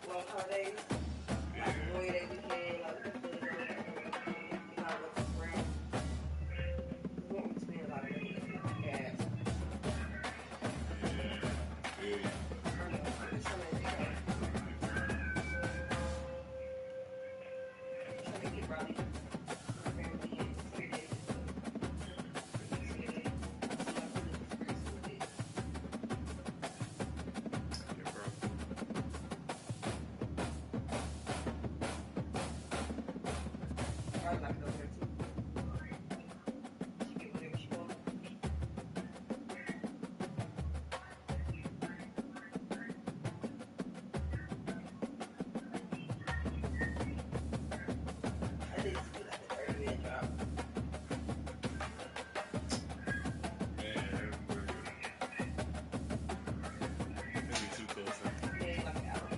long holidays, like Memorial Day weekend, like weekend, you know, with the friends. We won't spend a lot of money on gas. Yeah. I'm trying to get Ronnie, my family, and see it. I like it over there too. She get whatever she wants. I think it's like a 30-minute drive. Maybe too close. Yeah, like an hour.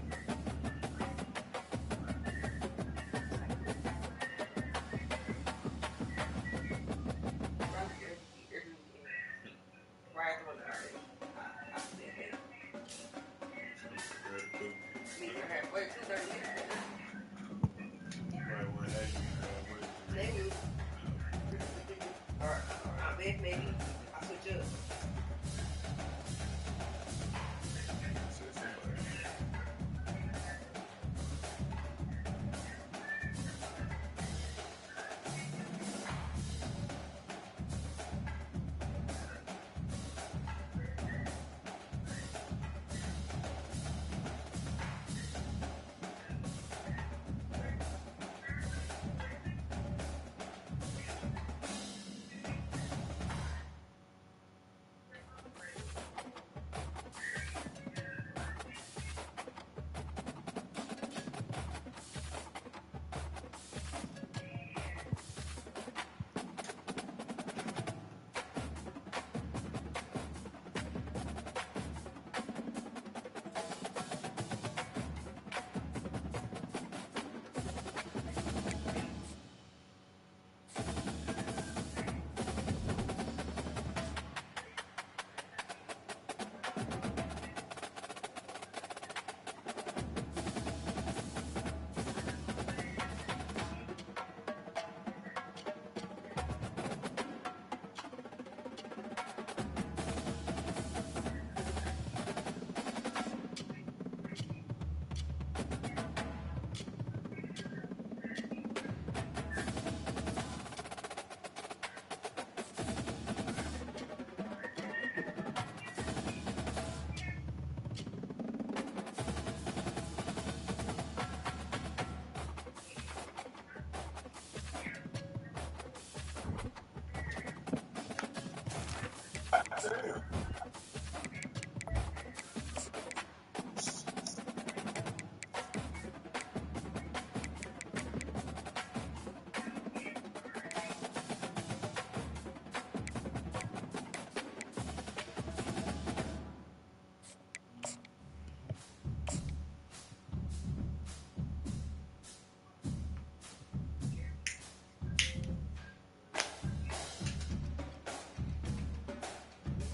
Right on the already. I still hate meet her halfway, 2:30. Maybe. Or I bet maybe I switch up.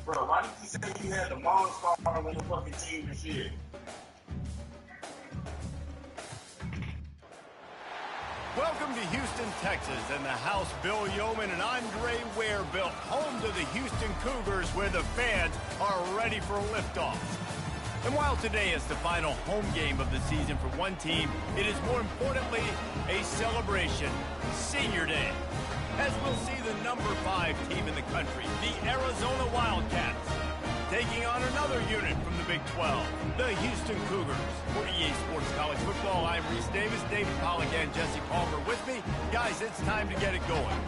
Bro, why did you say you had the Monster on the fucking team and shit? Welcome to Houston, Texas, and the house Bill Yeoman and Andre Ware built, home to the Houston Cougars, where the fans are ready for liftoff. And while today is the final home game of the season for one team, it is more importantly a celebration, Senior Day, as we'll see the number 5 team in the country, the Arizona Wildcats, taking on another unit from the Big 12, the Houston Cougars. For EA Sports College Football, I'm Reese Davis, David Pollock, and Jesse Palmer with me. Guys, it's time to get it going.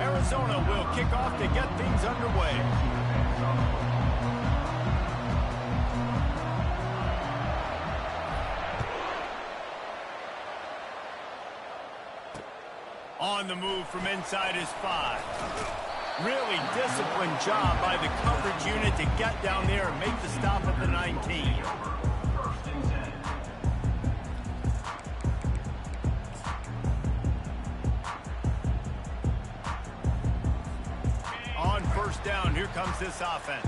Arizona will kick off to get things underway. On the move from inside his 5. Really disciplined job by the coverage unit to get down there and make the stop at the 19. down. Here comes this offense.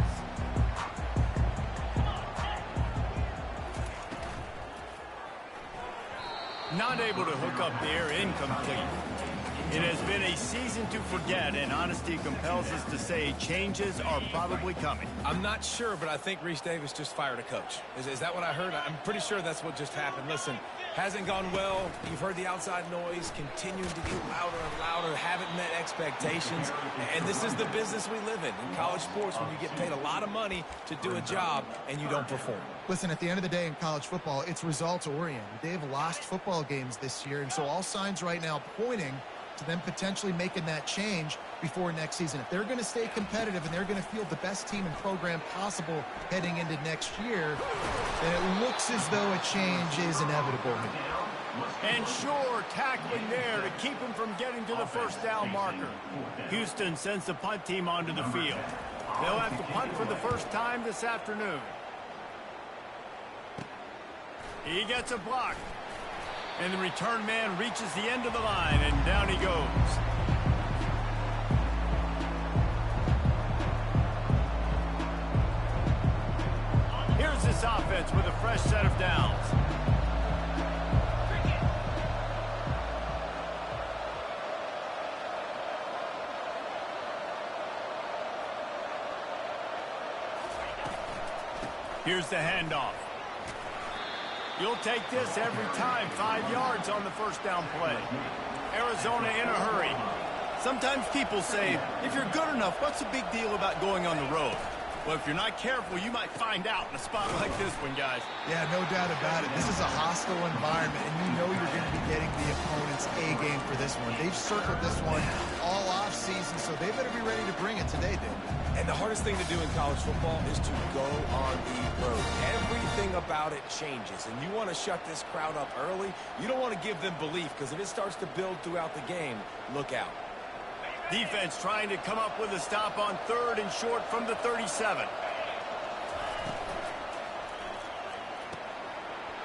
Not able to hook up there, incomplete. It has been a season to forget, and honesty compels us to say changes are probably coming. I'm not sure, but I think Reese Davis just fired a coach. Is that what I heard? I'm pretty sure that's what just happened. Listen, hasn't gone well. You've heard the outside noise, continuing to get louder and louder, haven't met expectations. And this is the business we live in college sports, when you get paid a lot of money to do a job and you don't perform. Listen, at the end of the day in college football, it's results-oriented. They've lost football games this year, and so all signs right now pointing to them potentially making that change before next season. If they're going to stay competitive and they're going to field the best team and program possible heading into next year, then it looks as though a change is inevitable. And sure, tackling there to keep him from getting to the first down marker. Houston sends the punt team onto the field. They'll have to punt for the first time this afternoon. He gets a block. And the return man reaches the end of the line, and down he goes. Here's this offense with a fresh set of downs. Here's the handoff. You'll take this every time. 5 yards on the first down play. Arizona in a hurry. Sometimes people say, if you're good enough, what's the big deal about going on the road? Well, if you're not careful, you might find out in a spot like this one, guys. Yeah, no doubt about it. This is a hostile environment, and you know you're going to be getting the opponent's A game for this one. They've circled this one all off-season, so they better be ready to bring it today, Dave. And the hardest thing to do in college football is to go on the road. Everything about it changes, and you want to shut this crowd up early. You don't want to give them belief, because if it starts to build throughout the game, look out. Defense trying to come up with a stop on 3rd and short from the 37.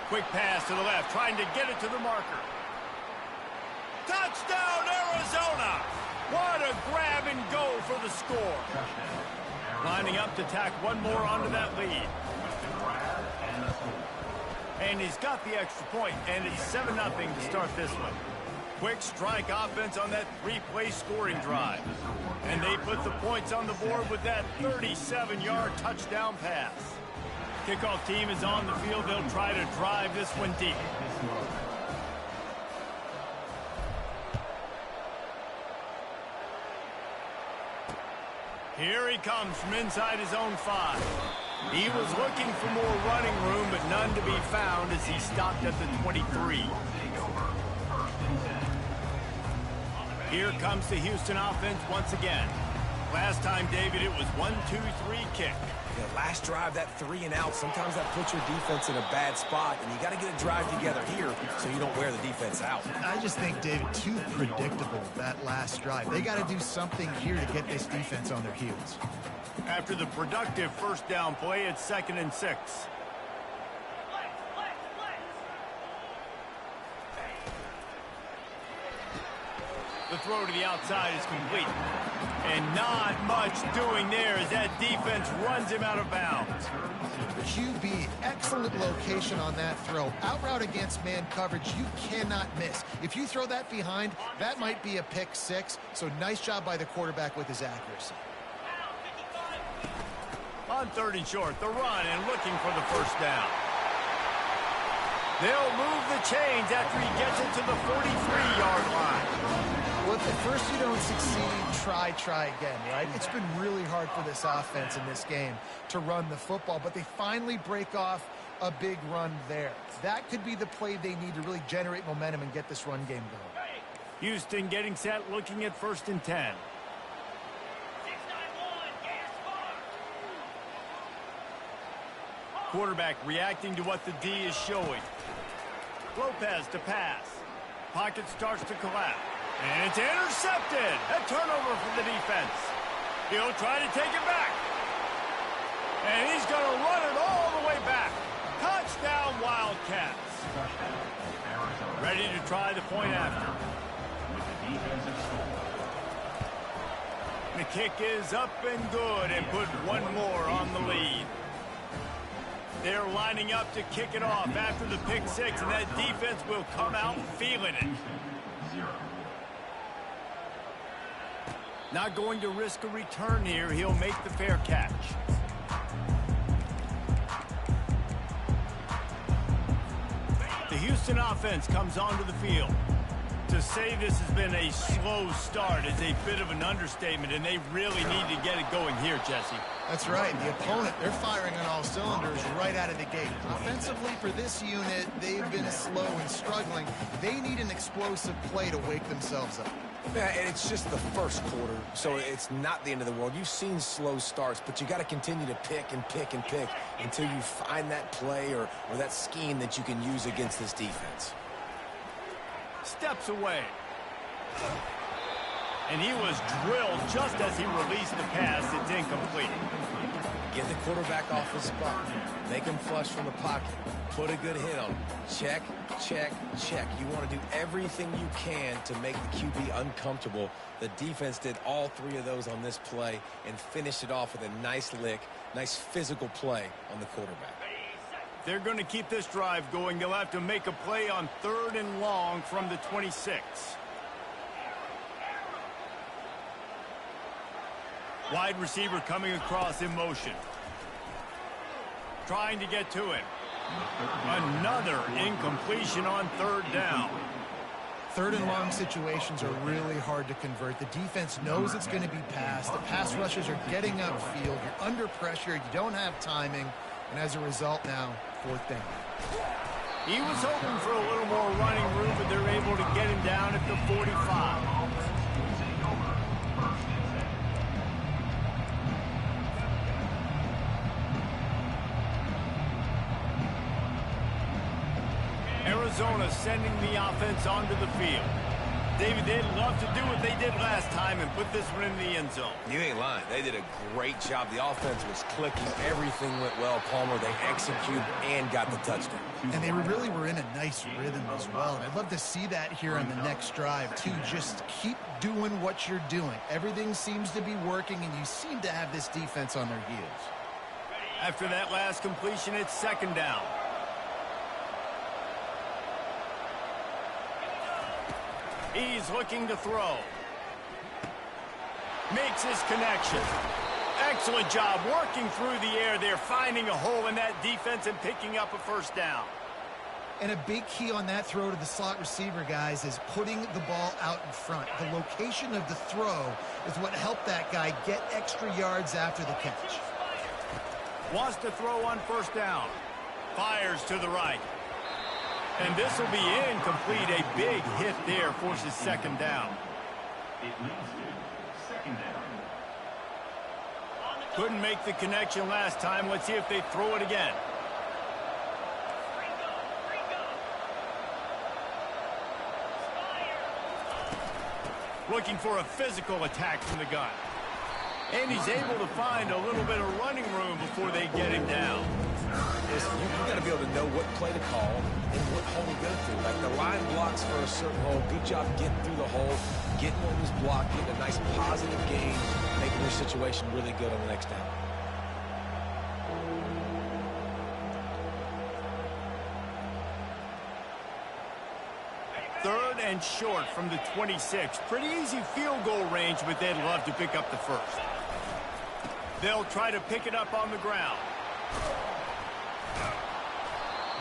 Quick pass to the left, trying to get it to the marker. Touchdown, Arizona! What a grab and go for the score. Lining up to tack one more onto that lead. And he's got the extra point, and it's 7-0 to start this one. Quick strike offense on that 3-play scoring drive. And they put the points on the board with that 37-yard touchdown pass. Kickoff team is on the field. They'll try to drive this one deep. Here he comes from inside his own 5. He was looking for more running room, but none to be found as he stopped at the 23. Here comes the Houston offense once again. Last time, David, it was 1-2-3 kick. Yeah, last drive, that 3 and out, sometimes that puts your defense in a bad spot, and you got to get a drive together here so you don't wear the defense out. I just think, David, too predictable, that last drive. They got to do something here to get this defense on their heels. After the productive first down play, it's 2nd and 6. The throw to the outside is complete. And not much doing there as that defense runs him out of bounds. QB, excellent location on that throw. Out route against man coverage, you cannot miss. If you throw that behind, that might be a pick 6. So nice job by the quarterback with his accuracy. On 3rd and short, the run and looking for the first down. They'll move the chains after he gets it to the 43-yard line. Well, if at first you don't succeed, try again, right? It's been really hard for this offense in this game to run the football, but they finally break off a big run there. That could be the play they need to really generate momentum and get this run game going. Houston getting set, looking at 1st and 10. Quarterback reacting to what the D is showing. Lopez to pass. Pocket starts to collapse. And it's intercepted. A turnover for the defense. He'll try to take it back. And he's going to run it all the way back. Touchdown, Wildcats. Ready to try the point after. The kick is up and good and put one more on the lead. They're lining up to kick it off after the pick six, and that defense will come out feeling it. Not going to risk a return here. He'll make the fair catch. The Houston offense comes onto the field. To say this has been a slow start is a bit of an understatement, and they really need to get it going here, Jesse. That's right. The opponent, they're firing on all cylinders right out of the gate. Offensively, for this unit, they've been slow and struggling. They need an explosive play to wake themselves up. Yeah, and it's just the first quarter, so it's not the end of the world. You've seen slow starts, but you got to continue to pick and pick and pick until you find that play or that scheme that you can use against this defense. Steps away. And he was drilled just as he released the pass. It's incomplete. Get the quarterback off his spot. Make him flush from the pocket. Put a good hit on him. Check, check, check. You want to do everything you can to make the QB uncomfortable. The defense did all three of those on this play and finished it off with a nice lick, nice physical play on the quarterback. They're going to keep this drive going. They'll have to make a play on 3rd and long from the 26. Wide receiver coming across in motion. Trying to get to him. Another incompletion on 3rd down. 3rd and long situations are really hard to convert. The defense knows it's going to be passed. The pass rushers are getting upfield. You're under pressure. You don't have timing. And as a result now, 4th down. He was hoping for a little more running room, but they're able to get him down at the 45. Arizona sending the offense onto the field. David, they'd love to do what they did last time and put this one in the end zone. You ain't lying. They did a great job. The offense was clicking. Everything went well. Palmer, they executed and got the touchdown. And they really were in a nice rhythm as well. And I'd love to see that here on the next drive, too. Just keep doing what you're doing. Everything seems to be working, and you seem to have this defense on their heels. After that last completion, it's 2nd down. He's looking to throw. Makes his connection. Excellent job working through the air there, finding a hole in that defense and picking up a 1st down. And a big key on that throw to the slot receiver, guys, is putting the ball out in front. The location of the throw is what helped that guy get extra yards after the catch. Wants to throw on 1st down. Fires to the right. And this will be incomplete. A big hit there forces 2nd down. It leads to 2nd down. Couldn't make the connection last time. Let's see if they throw it again. Looking for a physical attack from the gun. And he's able to find a little bit of running room before they get him down. Listen, you got to be able to know what play to call and what hole to go through. Like the line blocks for a certain hole. Good job getting through the hole, getting what was blocked, getting a nice positive gain, making your situation really good on the next down. Third and short from the 26. Pretty easy field goal range, but they'd love to pick up the 1st. They'll try to pick it up on the ground.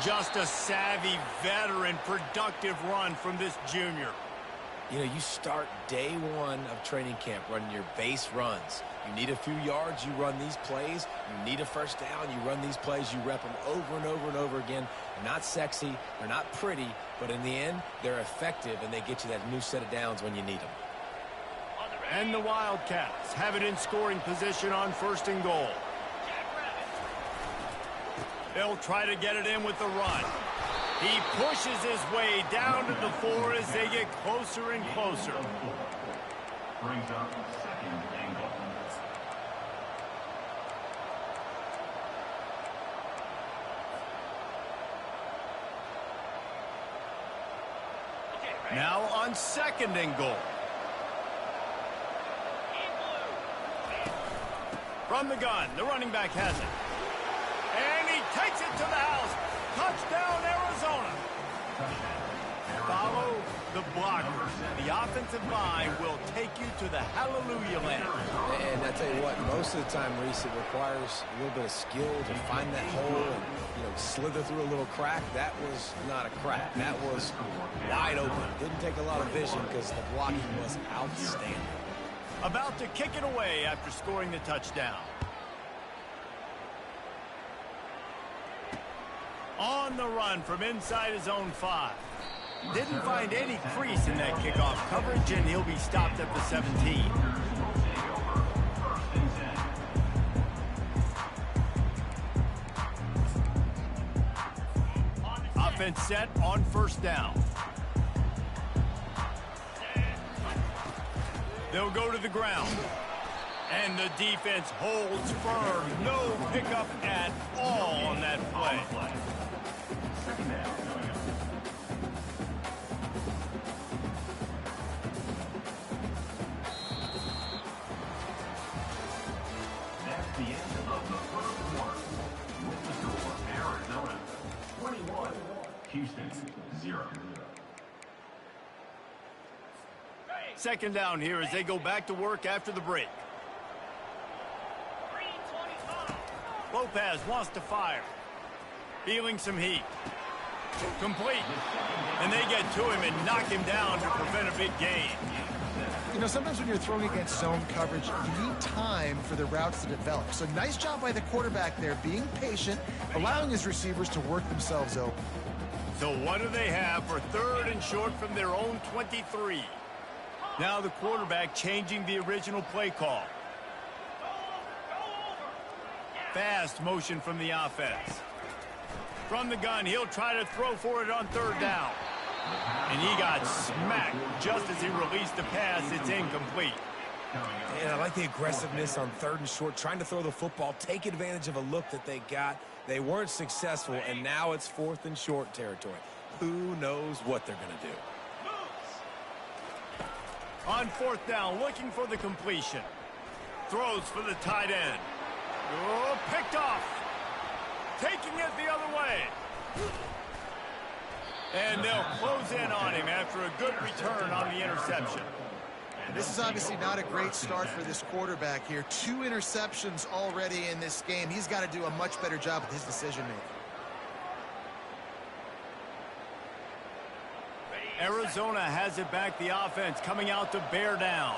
Just a savvy, veteran, productive run from this junior. You know, you start day one of training camp running your base runs. You need a few yards, you run these plays. You need a 1st down, you run these plays. You rep them over and over and over again. They're not sexy, they're not pretty, but in the end, they're effective, and they get you that new set of downs when you need them. And the Wildcats have it in scoring position on 1st and goal. They'll try to get it in with the run. He pushes his way down to the 4 as they get closer and closer. Brings up 2nd and goal. Now on 2nd and goal. From the gun, the running back has it. And he takes it to the house. Touchdown, Arizona. Follow the blocker. The offensive line will take you to the hallelujah land. And I tell you what, most of the time, Reese, it requires a little bit of skill to find that hole and, slither through a little crack. That was not a crack. That was wide open. Didn't take a lot of vision because the blocking was outstanding. About to kick it away after scoring the touchdown. On the run from inside his own 5. Didn't find any crease in that kickoff coverage, and he'll be stopped at the 17. Offense set on first down. They'll go to the ground. And the defense holds firm. No pickup at all on that play. That's the end of the first quarter. With the score, Arizona 21, Houston 0. Second down here as they go back to work after the break. Lopez wants to fire. Feeling some heat. Complete. And they get to him and knock him down to prevent a big gain. Sometimes when you're throwing against zone coverage, you need time for the routes to develop. So nice job by the quarterback there, being patient, allowing his receivers to work themselves open. So what do they have for 3rd and short from their own 23? Now the quarterback changing the original play call. Fast motion from the offense. From the gun, he'll try to throw for it on 3rd down. And he got smacked just as he released the pass. It's incomplete. And I like the aggressiveness on 3rd and short, trying to throw the football, take advantage of a look that they got. They weren't successful, and now it's 4th and short territory. Who knows what they're going to do? On 4th down, looking for the completion. Throws for the tight end. Oh, picked off. Taking it the other way. And they'll close in on him after a good return on the interception. This is obviously not a great start for this quarterback here. 2 interceptions already in this game. He's got to do a much better job with his decision-making. Arizona has it back, the offense coming out to bear down.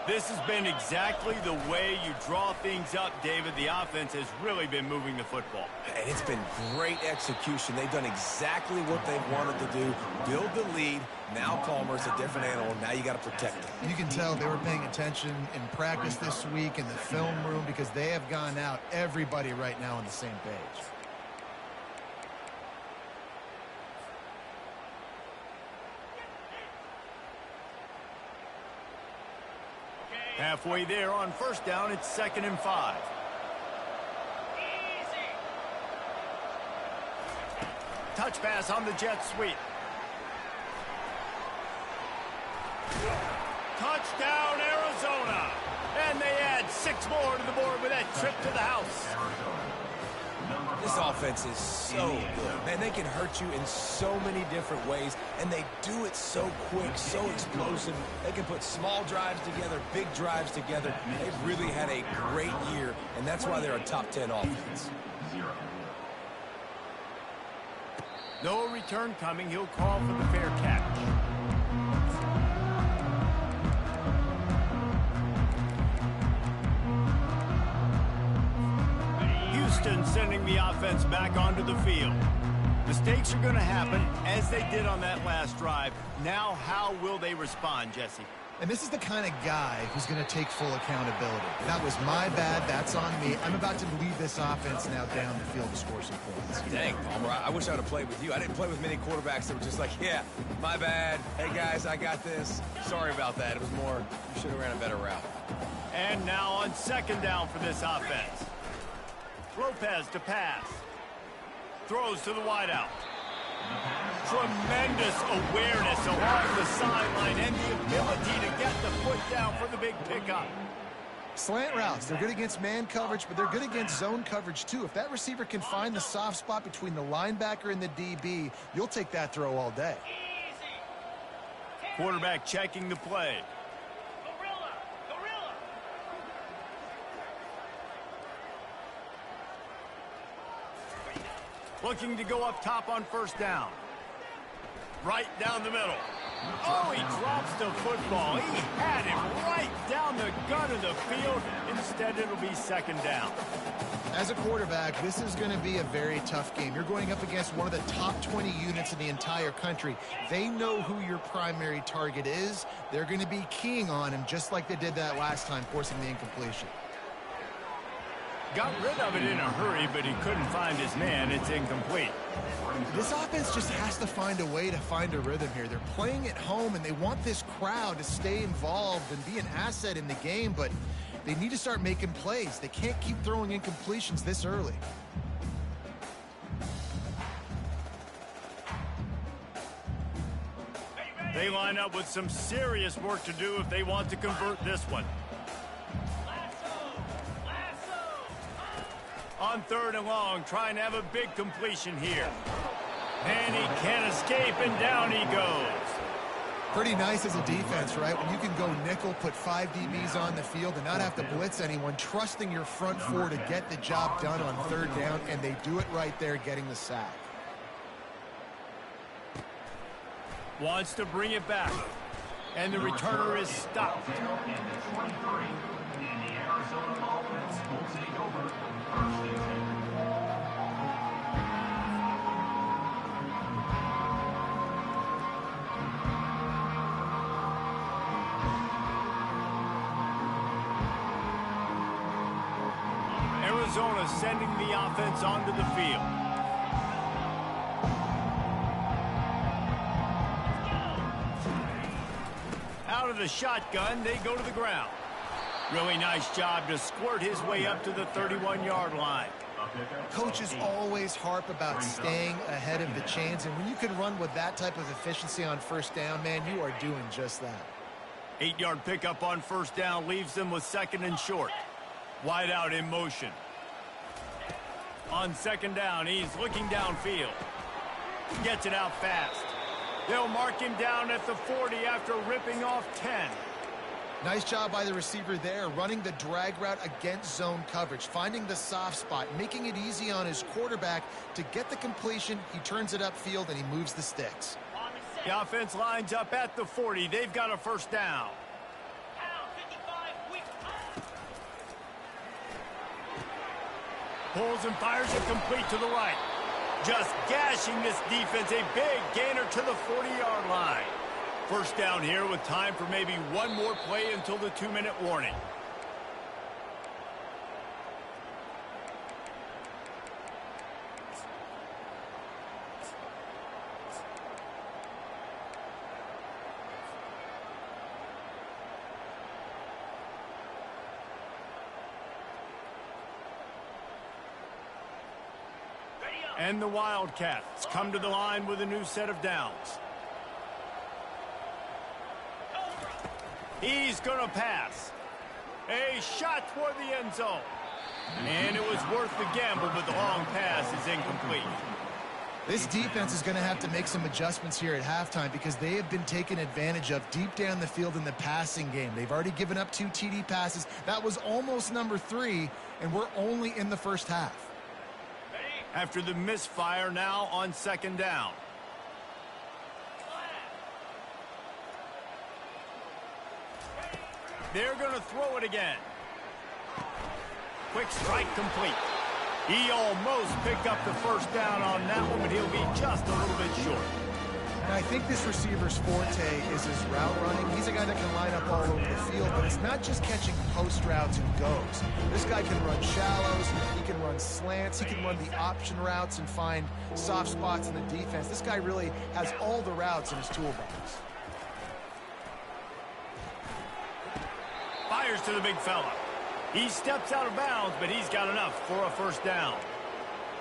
This has been exactly the way you draw things up, David. The offense has really been moving the football. And it's been great execution. They've done exactly what they've wanted to do. Build the lead. Now Palmer's a different animal. Now you got to protect him. You can tell they were paying attention in practice this week in the film room because they have gone out, everybody right now on the same page. Halfway there on first down, it's 2nd and 5. Touch pass on the jet sweep. Touchdown, Arizona. And they add 6 more to the board with that trip to the house. This offense is so good. Man, they can hurt you in so many different ways, and they do it so quick, so explosive. They can put small drives together, big drives together. They've really had a great year, and that's why they're a top 10 offense. No return coming. He'll call for the fair catch. Houston sending the offense back onto the field. Mistakes are going to happen, as they did on that last drive. Now, how will they respond, Jesse? And this is the kind of guy who's going to take full accountability. That was my bad. That's on me. I'm about to lead this offense now down the field to score some points. Dang, Palmer, I wish I would have played with you. I didn't play with many quarterbacks that were just like, yeah, my bad. Hey, guys, I got this. Sorry about that. It was more, you should have ran a better route. And now on 2nd down for this offense. Lopez to pass. Throws to the wideout. Tremendous awareness along the sideline and the ability to get the foot down for the big pickup. Slant routes, they're good against man coverage, but they're good against zone coverage too. If that receiver can find the soft spot between the linebacker and the DB, you'll take that throw all day. Quarterback checking the play. Looking to go up top on first down. Right down the middle. Oh, he drops the football. He had him right down the gut of the field. Instead, it'll be second down. As a quarterback, this is going to be a very tough game. You're going up against one of the top 20 units in the entire country. They know who your primary target is. They're going to be keying on him just like they did that last time, forcing the incompletion. Got rid of it in a hurry, but he couldn't find his man. It's incomplete. This offense just has to find a way to find a rhythm here. They're playing at home, and they want this crowd to stay involved and be an asset in the game, but they need to start making plays. They can't keep throwing incompletions this early. They line up with some serious work to do if they want to convert this one. On third and long, trying to have a big completion here. And he can't escape, and down he goes. Pretty nice as a defense, right? When you can go nickel, put 5 DBs on the field and not have to blitz anyone, trusting your front four to get the job done on third down, and they do it right there, getting the sack. Wants to bring it back. And the returner is stopped. Arizona sending the offense onto the field. Out of the shotgun, they go to the ground. Really nice job to squirt his way up to the 31-yard line. Coaches always harp about staying ahead of the chains, and when you can run with that type of efficiency on first down, man, you are doing just that. 8-yard pickup on first down leaves them with second and short. Wide out in motion. On second down, he's looking downfield. Gets it out fast. They'll mark him down at the 40 after ripping off 10. Nice job by the receiver there, running the drag route against zone coverage, finding the soft spot, making it easy on his quarterback to get the completion. He turns it upfield, and he moves the sticks. The offense lines up at the 40. They've got a first down. Pulls and fires it complete to the right. Just gashing this defense. A big gainer to the 40-yard line. First down here with time for maybe one more play until the 2-minute warning. And the Wildcats come to the line with a new set of downs. He's going to pass. A shot toward the end zone. And it was worth the gamble, but the long pass is incomplete. This defense is going to have to make some adjustments here at halftime because they have been taken advantage of deep down the field in the passing game. They've already given up 2 TD passes. That was almost number 3, and we're only in the first half. After the misfire, now on second down. They're going to throw it again. Quick strike complete. He almost picked up the first down on that one, but he'll be just a little bit short. And I think this receiver's forte is his route running. He's a guy that can line up all over the field, but it's not just catching post routes and goes. This guy can run shallows, he can run slants, he can run the option routes and find soft spots in the defense. This guy really has all the routes in his toolbox. Fires to the big fella. He steps out of bounds, but he's got enough for a first down.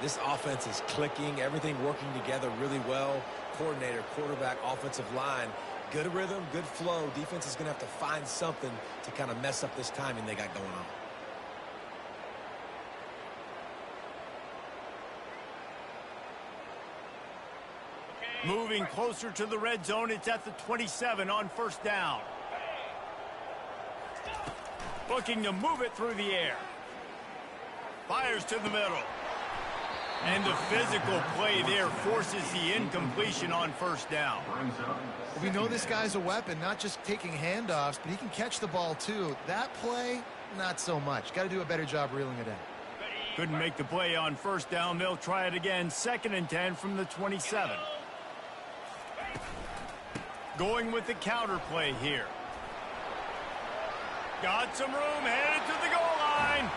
This offense is clicking, everything working together really well. Coordinator, quarterback, offensive line. Good rhythm, good flow. Defense is going to have to find something to kind of mess up this timing they got going on. Moving closer to the red zone, it's at the 27 on first down. Looking to move it through the air. Fires to the middle. And the physical play there forces the incompletion on first down. We know this guy's a weapon, not just taking handoffs, but he can catch the ball too. That play, not so much. Got to do a better job reeling it in. Couldn't make the play on first down. They'll try it again. 2nd and 10 from the 27. Going with the counter play here. Got some room, headed to the goal line.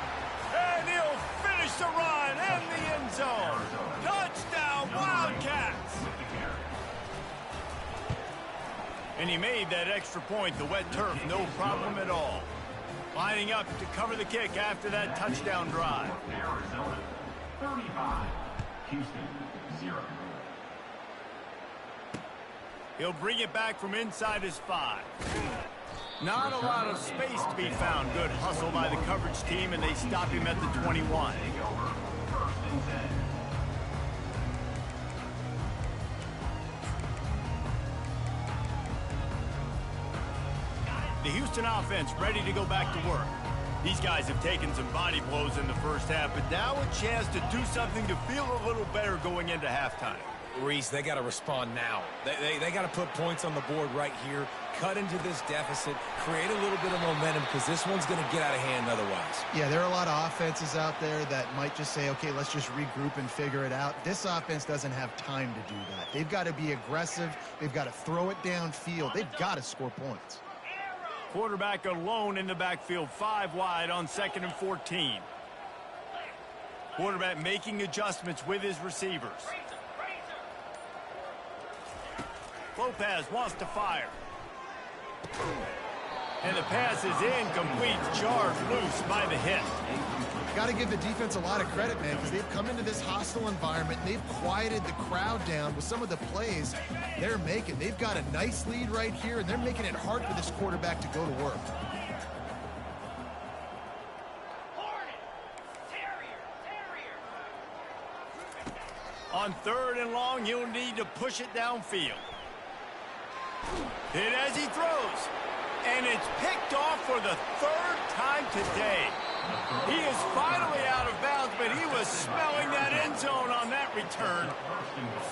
And he'll finish the run in the end zone. Touchdown, Wildcats. And he made that extra point, the wet turf, no problem at all. Lining up to cover the kick after that touchdown drive. Arizona 35, Houston 0. He'll bring it back from inside his 5. Not a lot of space to be found. Good hustle by the coverage team, and they stop him at the 21. The Houston offense ready to go back to work. These guys have taken some body blows in the first half, but now a chance to do something to feel a little better going into halftime. Reese, they got to respond now. They got to put points on the board right here, cut into this deficit, create a little bit of momentum, because this one's going to get out of hand otherwise. Yeah, there are a lot of offenses out there that might just say, okay, let's just regroup and figure it out. This offense doesn't have time to do that. They've got to be aggressive. They've got to throw it downfield. They've got to score points. Quarterback alone in the backfield, 5 wide on 2nd and 14. Quarterback making adjustments with his receivers. Lopez wants to fire. And the pass is incomplete. Charged loose by the hit. Got to give the defense a lot of credit, man, because they've come into this hostile environment. And they've quieted the crowd down with some of the plays they're making. They've got a nice lead right here, and they're making it hard for this quarterback to go to work. On 3rd and long, he'll need to push it downfield. Hit as he throws. And it's picked off for the 3rd time today. He is finally out of bounds, but he was smelling that end zone on that return.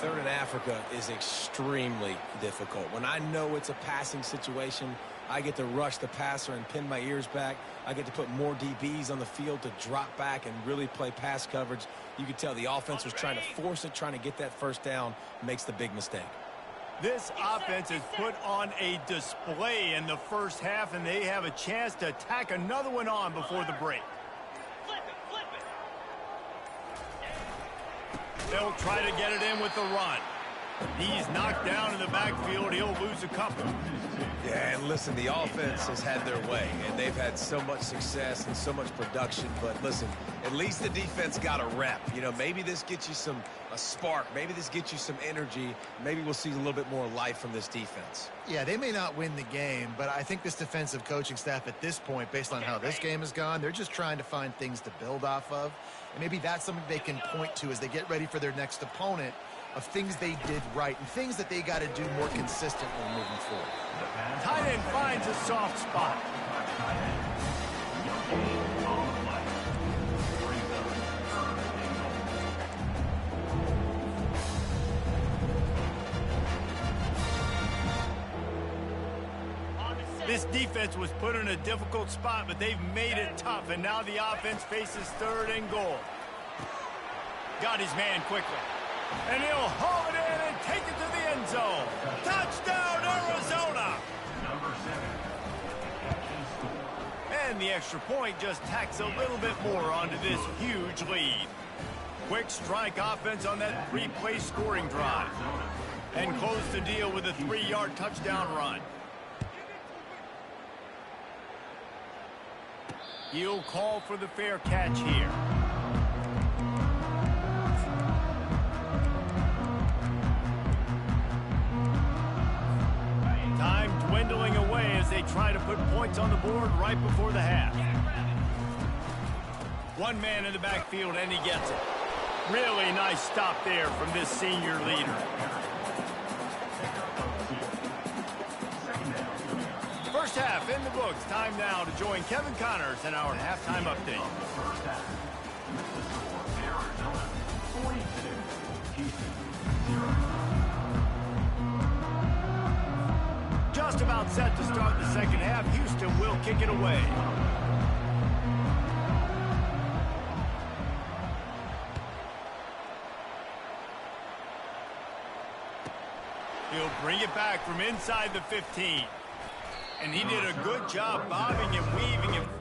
3rd in Africa is extremely difficult. When I know it's a passing situation, I get to rush the passer and pin my ears back. I get to put more DBs on the field to drop back and really play pass coverage. You can tell the offense was trying to force it, trying to get that first down, makes the big mistake. This offense has put on a display in the first half, and they have a chance to tack another one on before the break. They'll try to get it in with the run. He's knocked down in the backfield. He'll lose a couple. Yeah, and listen, the offense has had their way, and they've had so much success and so much production. But listen, at least the defense got a rep. You know, maybe this gets you a spark. Maybe this gets you some energy. Maybe we'll see a little bit more life from this defense. Yeah, they may not win the game, but I think this defensive coaching staff at this point, based on how this game has gone, they're just trying to find things to build off of. And maybe that's something they can point to as they get ready for their next opponent, of things they did right and things that they got to do more consistently moving forward. Tight end finds a soft spot. This defense was put in a difficult spot, but they've made it tough, and now the offense faces 3rd and goal. Got his man quickly. And he'll haul it in and take it to the end zone. Touchdown, Arizona! Number 7. And the extra point just tacks a little bit more onto this huge lead. Quick strike offense on that 3-play scoring drive. And close the deal with a 3-yard touchdown run. He'll call for the fair catch here. dwindling away as they try to put points on the board right before the half. One man in the backfield, and he gets it. Really nice stop there from this senior leader. First half in the books. Time now to join Kevin Connors in our halftime update. First half. With the score, Arizona 42, Houston 0. Just about set to start the second half. Houston will kick it away. He'll bring it back from inside the 15. And he did a good job bobbing and weaving and